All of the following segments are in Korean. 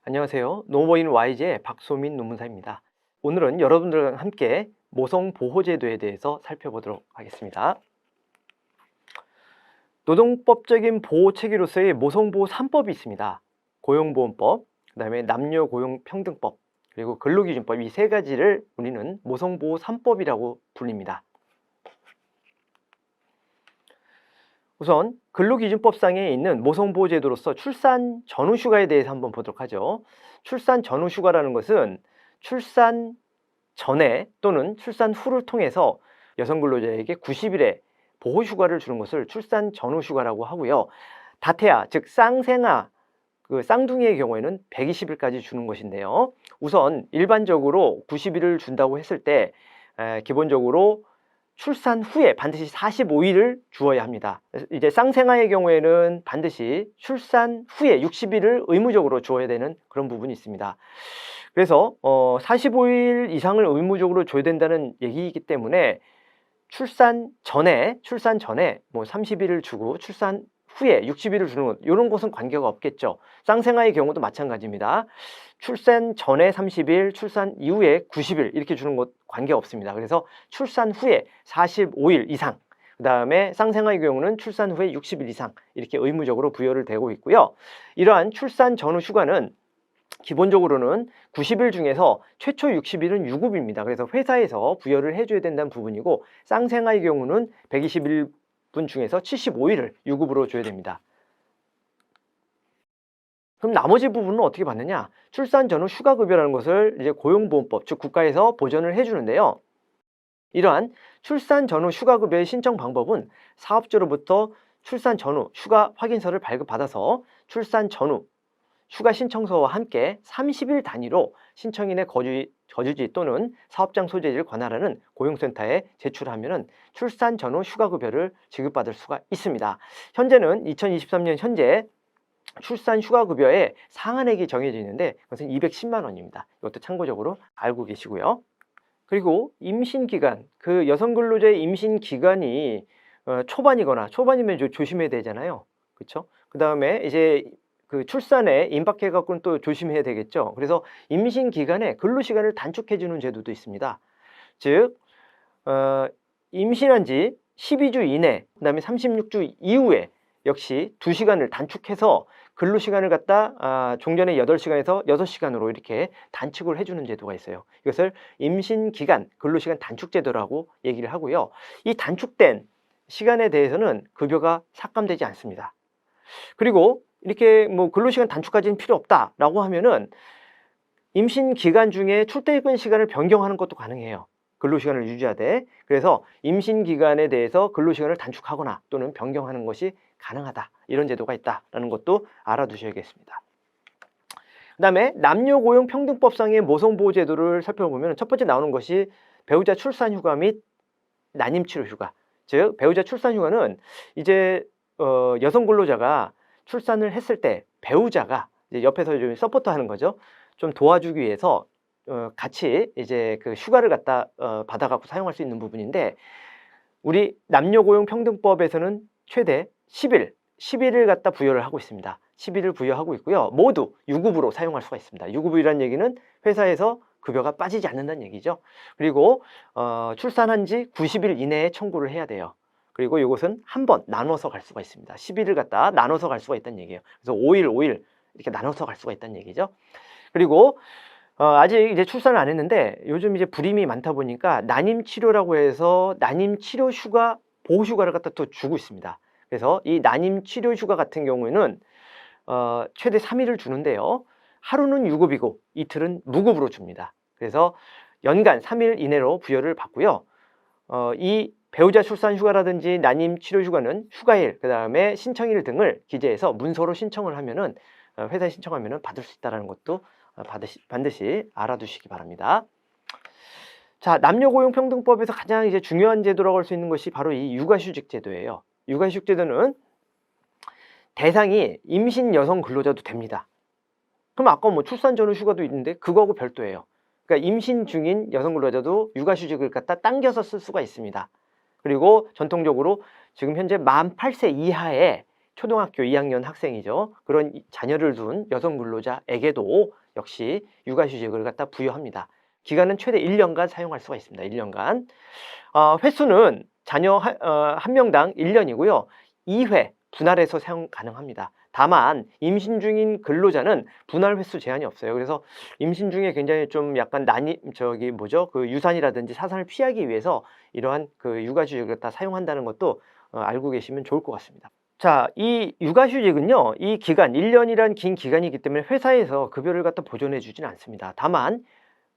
안녕하세요. 노모인 YG의 박소민 논문사입니다. 오늘은 여러분들과 함께 모성보호제도에 대해서 살펴보도록 하겠습니다. 노동법적인 보호체계로서의 모성보호 3법이 있습니다. 고용보험법, 그 다음에 남녀고용평등법, 그리고 근로기준법, 이 세 가지를 우리는 모성보호 3법이라고 불립니다. 우선 근로기준법상에 있는 모성보호제도로서 출산 전후 휴가에 대해서 한번 보도록 하죠. 출산 전후 휴가라는 것은 출산 전에 또는 출산 후를 통해서 여성 근로자에게 90일의 보호 휴가를 주는 것을 출산 전후 휴가라고 하고요. 다태아, 즉 쌍생아, 쌍둥이의 경우에는 120일까지 주는 것인데요. 우선 일반적으로 90일을 준다고 했을 때 기본적으로 출산 후에 반드시 45일을 주어야 합니다. 이제 쌍생아의 경우에는 반드시 출산 후에 60일을 의무적으로 주어야 되는 그런 부분이 있습니다. 그래서 45일 이상을 의무적으로 줘야 된다는 얘기이기 때문에 출산 전에 뭐 30일을 주고 출산 후에 60일을 주는 것, 이런 것은 관계가 없겠죠. 쌍생아의 경우도 마찬가지입니다. 출산 전에 30일, 출산 이후에 90일 이렇게 주는 것 관계 없습니다. 그래서 출산 후에 45일 이상, 그 다음에 쌍생아의 경우는 출산 후에 60일 이상 이렇게 의무적으로 부여를 되고 있고요. 이러한 출산 전후 휴가는 기본적으로는 90일 중에서 최초 60일은 유급입니다. 그래서 회사에서 부여를 해줘야 된다는 부분이고, 쌍생아의 경우는 121분 중에서 75일을 유급으로 줘야 됩니다. 그럼 나머지 부분은 어떻게 받느냐? 출산 전후 휴가급여라는 것을 이제 고용보험법, 즉 국가에서 보전을 해주는데요. 이러한 출산 전후 휴가급여의 신청 방법은 사업주로부터 출산 전후 휴가 확인서를 발급받아서 출산 전후 휴가 신청서와 함께 30일 단위로 신청인의 거주지 또는 사업장 소재지를 관할하는 고용센터에 제출하면 출산 전후 휴가급여를 지급받을 수가 있습니다. 현재는 2023년 현재 출산 휴가급여의 상한액이 정해져 있는데 그것은 210만 원입니다. 이것도 참고적으로 알고 계시고요. 그리고 임신기간, 그 여성 근로자의 임신기간이 초반이면 조심해야 되잖아요. 그렇죠? 그 다음에 이제 그 출산에 임박해 갖고는 또 조심해야 되겠죠. 그래서 임신 기간에 근로 시간을 단축해 주는 제도도 있습니다. 즉 임신한 지 12주 이내, 그다음에 36주 이후에 역시 2시간을 단축해서 근로 시간을 갖다 종전의 8시간에서 6시간으로 이렇게 단축을 해주는 제도가 있어요. 이것을 임신 기간 근로 시간 단축 제도라고 얘기를 하고요. 이 단축된 시간에 대해서는 급여가 삭감되지 않습니다. 그리고 이렇게 뭐 근로시간 단축까지는 필요 없다라고 하면은 임신 기간 중에 출퇴근 시간을 변경하는 것도 가능해요. 근로시간을 유지하되. 그래서 임신 기간에 대해서 근로시간을 단축하거나 또는 변경하는 것이 가능하다. 이런 제도가 있다라는 것도 알아두셔야겠습니다. 그 다음에 남녀고용평등법상의 모성보호제도를 살펴보면 첫 번째 나오는 것이 배우자 출산휴가 및 난임치료휴가. 즉 배우자 출산휴가는 이제 여성 근로자가 출산을 했을 때 배우자가 이제 옆에서 좀 서포트하는 거죠. 좀 도와주기 위해서 같이 이제 그 휴가를 갖다 받아갖고 사용할 수 있는 부분인데, 우리 남녀고용평등법에서는 최대 10일을 갖다 부여를 하고 있습니다. 10일을 부여하고 있고요. 모두 유급으로 사용할 수가 있습니다. 유급이라는 얘기는 회사에서 급여가 빠지지 않는다는 얘기죠. 그리고 출산한 지 90일 이내에 청구를 해야 돼요. 그리고 이것은 한 번 나눠서 갈 수가 있습니다. 10일을 갖다 나눠서 갈 수가 있다는 얘기예요. 그래서 5일 이렇게 나눠서 갈 수가 있다는 얘기죠. 그리고 아직 이제 출산을 안 했는데 요즘 이제 불임이 많다 보니까 난임치료라고 해서 난임치료 휴가, 보호 휴가를 갖다 또 주고 있습니다. 그래서 이 난임치료 휴가 같은 경우에는 최대 3일을 주는데요. 하루는 유급이고 이틀은 무급으로 줍니다. 그래서 연간 3일 이내로 부여를 받고요. 이 배우자 출산 휴가라든지 난임 치료 휴가는 휴가일, 그 다음에 신청일 등을 기재해서 문서로 신청을 하면은 회사에 신청하면은 받을 수 있다는 것도 반드시 알아두시기 바랍니다. 자, 남녀고용평등법에서 가장 이제 중요한 제도라고 할 수 있는 것이 바로 이 육아휴직 제도예요. 육아휴직 제도는 대상이 임신 여성 근로자도 됩니다. 그럼 아까 뭐 출산 전후 휴가도 있는데 그거하고 별도예요. 그러니까 임신 중인 여성 근로자도 육아휴직을 갖다 당겨서 쓸 수가 있습니다. 그리고 전통적으로 지금 현재 만 8세 이하의 초등학교 2학년 학생이죠. 그런 자녀를 둔 여성 근로자에게도 역시 육아휴직을 갖다 부여합니다. 기간은 최대 1년간 사용할 수가 있습니다. 1년간. 횟수는 자녀 한 명당 1년이고요. 2회 분할해서 사용 가능합니다. 다만 임신 중인 근로자는 분할 횟수 제한이 없어요. 그래서 임신 중에 굉장히 좀 약간 그 유산이라든지 사산을 피하기 위해서 이러한 그 육아휴직을 갖다 사용한다는 것도 알고 계시면 좋을 것 같습니다. 자, 이 육아휴직은요, 이 기간 1년이란 긴 기간이기 때문에 회사에서 급여를 갖다 보존해 주진 않습니다. 다만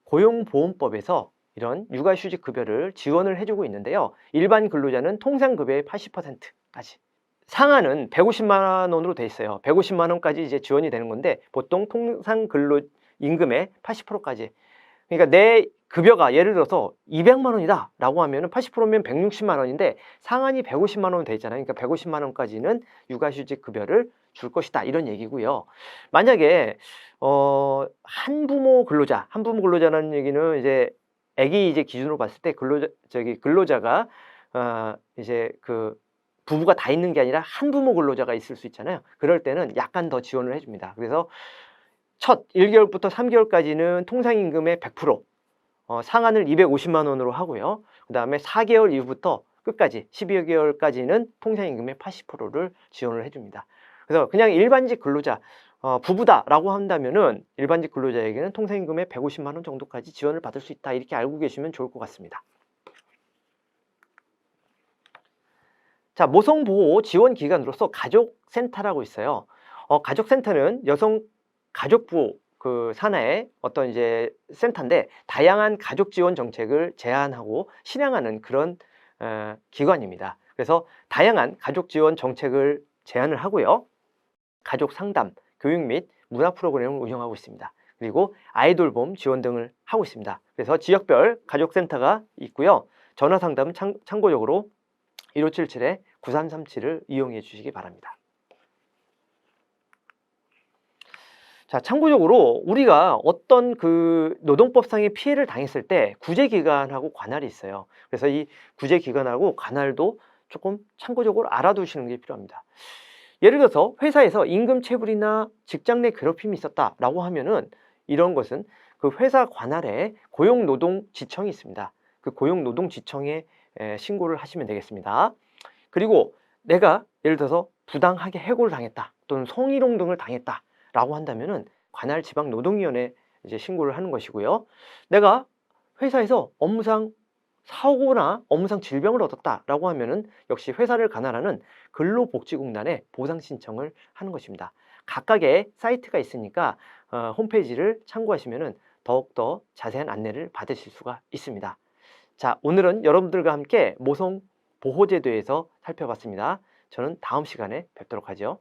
고용보험법에서 이런 육아휴직 급여를 지원을 해주고 있는데요. 일반 근로자는 통상급여의 80%까지. 상한은 150만 원으로 돼 있어요. 150만 원까지 이제 지원이 되는 건데 보통 통상근로임금의 80%까지. 그러니까 내 급여가 예를 들어서 200만 원이다 라고 하면 80%면 160만 원인데 상한이 150만 원 돼 있잖아요. 그러니까 150만 원까지는 육아휴직 급여를 줄 것이다 이런 얘기고요. 만약에 한부모 근로자라는 얘기는 이제 아기 이제 기준으로 봤을 때 근로자가 이제 그 부부가 다 있는 게 아니라 한부모 근로자가 있을 수 있잖아요. 그럴 때는 약간 더 지원을 해줍니다. 그래서 첫 1개월부터 3개월까지는 통상임금의 100%, 상한을 250만 원으로 하고요. 그 다음에 4개월 이후부터 끝까지 12개월까지는 통상임금의 80%를 지원을 해줍니다. 그래서 그냥 일반직 근로자, 부부다라고 한다면은 일반직 근로자에게는 통상임금의 150만 원 정도까지 지원을 받을 수 있다. 이렇게 알고 계시면 좋을 것 같습니다. 자, 모성보호 지원 기관으로서 가족센터라고 있어요. 가족센터는 여성 가족부 그 산하의 어떤 이제 센터인데 다양한 가족 지원 정책을 제안하고 실행하는 그런 기관입니다. 그래서 다양한 가족 지원 정책을 제안을 하고요. 가족 상담, 교육 및 문화 프로그램을 운영하고 있습니다. 그리고 아이돌봄 지원 등을 하고 있습니다. 그래서 지역별 가족센터가 있고요. 전화 상담은 참고적으로 1577-9337을 이용해 주시기 바랍니다. 자, 참고적으로 우리가 어떤 그 노동법상의 피해를 당했을 때 구제기관하고 관할이 있어요. 그래서 이 구제기관하고 관할도 조금 참고적으로 알아두시는 게 필요합니다. 예를 들어서 회사에서 임금체불이나 직장 내 괴롭힘이 있었다라고 하면은 이런 것은 그 회사 관할에 고용노동지청이 있습니다. 그 고용노동지청에 신고를 하시면 되겠습니다. 그리고 내가 예를 들어서 부당하게 해고를 당했다 또는 성희롱 등을 당했다 라고 한다면은 관할 지방노동위원회에 이제 신고를 하는 것이고요. 내가 회사에서 업무상 사고나 업무상 질병을 얻었다라고 하면은 역시 회사를 관할하는 근로복지공단에 보상 신청을 하는 것입니다. 각각의 사이트가 있으니까 홈페이지를 참고하시면은 더욱더 자세한 안내를 받으실 수가 있습니다. 자, 오늘은 여러분들과 함께 모성 보호제도에서 살펴봤습니다. 저는 다음 시간에 뵙도록 하죠.